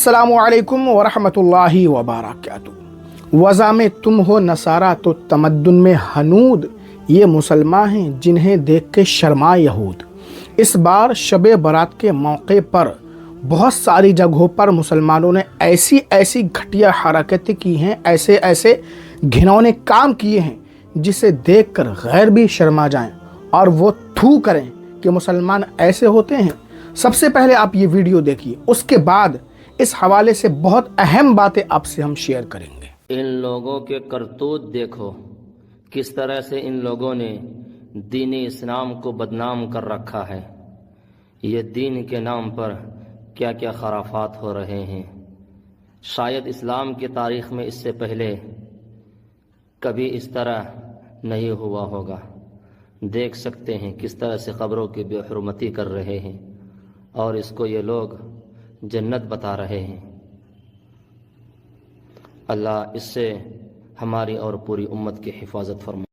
अस्सलामुअलैकुम वरहमतुल्लाहि वबरकातुहू। वज़ा में तुम हो नसारा तो तमद्दुन में हनूद, ये मुसलमान हैं जिन्हें देख के शर्मा यहूद। इस बार शब बारात के मौके पर बहुत सारी जगहों पर मुसलमानों ने ऐसी ऐसी घटिया हरकतें की हैं, ऐसे ऐसे घिनौने काम किए हैं जिसे देखकर गैर भी शर्मा जाएं और वो थू करें कि मुसलमान ऐसे होते हैं। सबसे पहले आप ये वीडियो देखिए, उसके बाद इस हवाले से बहुत अहम बातें आपसे हम शेयर करेंगे। इन लोगों के करतूत देखो, किस तरह से इन लोगों ने दीन इस्लाम को बदनाम कर रखा है। ये दीन के नाम पर क्या क्या खराफात हो रहे हैं। शायद इस्लाम की तारीख़ में इससे पहले कभी इस तरह नहीं हुआ होगा। देख सकते हैं किस तरह से क़ब्रों की बेहुरमती कर रहे हैं और इसको ये लोग जन्नत बता रहे हैं। अल्लाह इससे हमारी और पूरी उम्मत की हिफाजत फरमाए।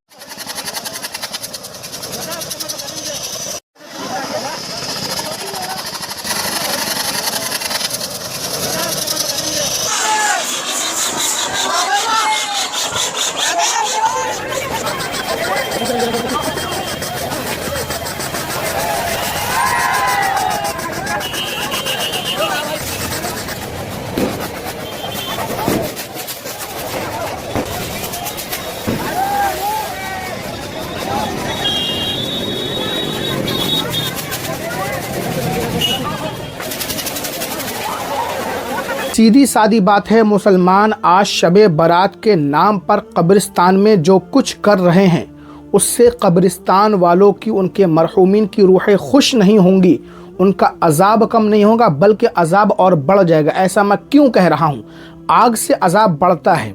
सीधी सादी बात है, मुसलमान आज शब बारात के नाम पर कब्रिस्तान में जो कुछ कर रहे हैं उससे कब्रिस्तान वालों की, उनके मरहूमीन की रूहें खुश नहीं होंगी, उनका अजाब कम नहीं होगा बल्कि अजाब और बढ़ जाएगा। ऐसा मैं क्यों कह रहा हूँ? आग से अजाब बढ़ता है,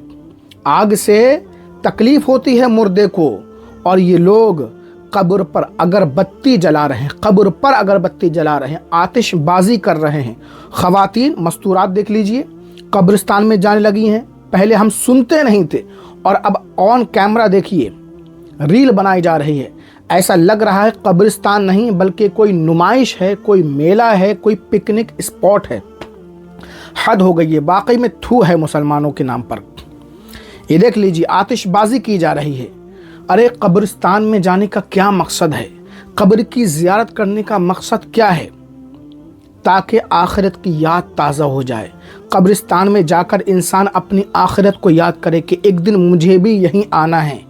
आग से तकलीफ होती है मुर्दे को, और ये लोग कब्र पर अगरबत्ती जला रहे हैं, कब्र पर अगरबत्ती जला रहे हैं, आतिशबाजी कर रहे हैं। ख़वातीन मस्तूरात देख लीजिए, कब्रिस्तान में जाने लगी हैं। पहले हम सुनते नहीं थे और अब ऑन कैमरा देखिए रील बनाई जा रही है। ऐसा लग रहा है कब्रिस्तान नहीं बल्कि कोई नुमाइश है, कोई मेला है, कोई पिकनिक स्पॉट है। हद हो गई है, वाकई में थू है मुसलमानों के नाम पर। ये देख लीजिए, आतिशबाजी की जा रही है। अरे कब्रिस्तान में जाने का क्या मकसद है? कब्र की ज़ियारत करने का मकसद क्या है? ताकि आखिरत की याद ताज़ा हो जाए। कब्रिस्तान में जाकर इंसान अपनी आखिरत को याद करे कि एक दिन मुझे भी यहीं आना है।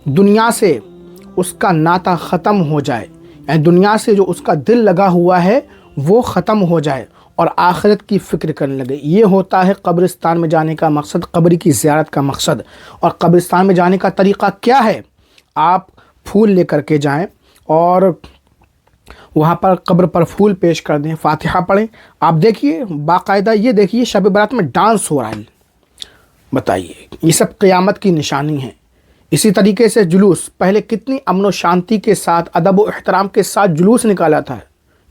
दुनिया से उसका नाता ख़त्म हो जाए, यानी दुनिया से जो उसका दिल लगा हुआ है वो ख़त्म हो जाए और आखिरत की फ़िक्र करने लगे। ये होता है कब्रिस्तान में जाने का मकसद, कब्र की ज़ियारत का मकसद। और कब्रिस्तान में जाने का तरीक़ा क्या है? आप फूल लेकर के जाएं और वहाँ पर कब्र पर फूल पेश कर दें, फातिहा पढ़ें। आप देखिए बाकायदा, ये देखिए शब बारात में डांस हो रहा है। बताइए, ये सब क़यामत की निशानी है। इसी तरीके से जुलूस, पहले कितनी अमन व शांति के साथ, अदब व एहतराम के साथ जुलूस निकाला था,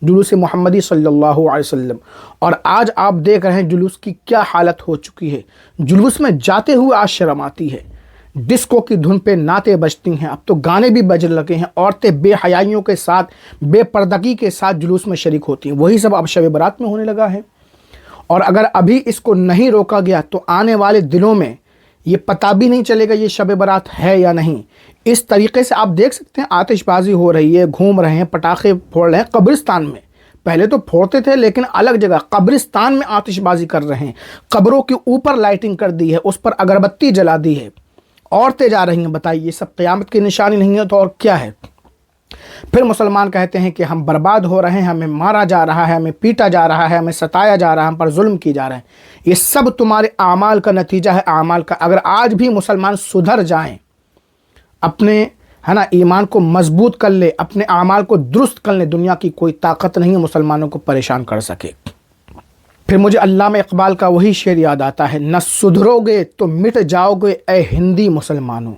जुलूस मोहम्मदी सल्लल्लाहु अलैहि वसल्लम। और आज आप देख रहे हैं जुलूस की क्या हालत हो चुकी है। जुलूस में जाते हुए आज शर्म आती है। डिस्को की धुन पे नाते बजती हैं, अब तो गाने भी बज लगे हैं। औरतें बेहयाइयों के साथ, बेपर्दगी के साथ जुलूस में शरीक होती हैं। वही सब अब शब बारात में होने लगा है। और अगर अभी इसको नहीं रोका गया तो आने वाले दिनों में ये पता भी नहीं चलेगा ये शब बारात है या नहीं। इस तरीके से आप देख सकते हैं आतिशबाजी हो रही है, घूम रहे हैं, पटाखे फोड़ रहे हैं कब्रिस्तान में। पहले तो फोड़ते थे लेकिन अलग जगह, कब्रिस्तान में आतिशबाजी कर रहे हैं। कब्रों के ऊपर लाइटिंग कर दी है, उस पर अगरबत्ती जला दी है, औरतें जा रही हैं। बताइए, ये सब क़यामत की निशानी नहीं है तो और क्या है? फिर मुसलमान कहते हैं कि हम बर्बाद हो रहे हैं, हमें मारा जा रहा है, हमें पीटा जा रहा है, हमें सताया जा रहा है, हम पर जुल्म की जा रहे हैं। ये सब तुम्हारे आमाल का नतीजा है, आमाल का। अगर आज भी मुसलमान सुधर जाएं, अपने ईमान को मजबूत कर ले, अपने आमाल को दुरुस्त कर ले, दुनिया की कोई ताकत नहीं है मुसलमानों को परेशान कर सके। फिर मुझे अल्लामा इकबाल का वही शेर याद आता है, न सुधरोगे तो मिट जाओगे ए हिंदी मुसलमानों,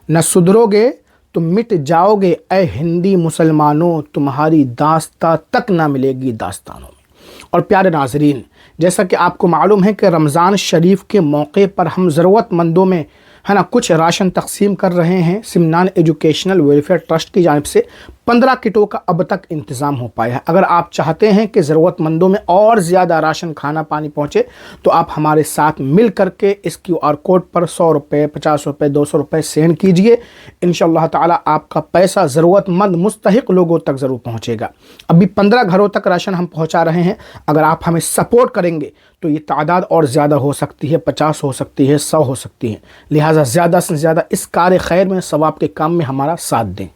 न सुधरोगे तो मिट जाओगे ए हिंदी मुसलमानों, तुम्हारी दास्तां तक ना मिलेगी दास्तानों में। और प्यारे नाज़रीन, जैसा कि आपको मालूम है कि रमज़ान शरीफ के मौके पर हम ज़रूरतमंदों में कुछ राशन तकसीम कर रहे हैं। सिमनान एजुकेशनल वेलफेयर ट्रस्ट की जानिब से 15 किटों का अब तक इंतज़ाम हो पाया है। अगर आप चाहते हैं कि ज़रूरतमंदों में और ज़्यादा राशन खाना पानी पहुँचे तो आप हमारे साथ मिल करके इस QR कोड पर 100 रुपये, 50 रुपये, 200 रुपये सेंड कीजिए। इंशाअल्लाह ताला आपका पैसा ज़रूरतमंद मुस्तहिक लोगों तक ज़रूर पहुँचेगा। अभी 15 घरों तक राशन हम पहुँचा रहे हैं। अगर आप हमें सपोर्ट करेंगे तो ये तादाद और ज़्यादा हो सकती है, 50 हो सकती है, 100 हो सकती है। लिहाजा ज़्यादा से ज़्यादा इस कार्य खैर में, सवाब के काम में हमारा साथ दें।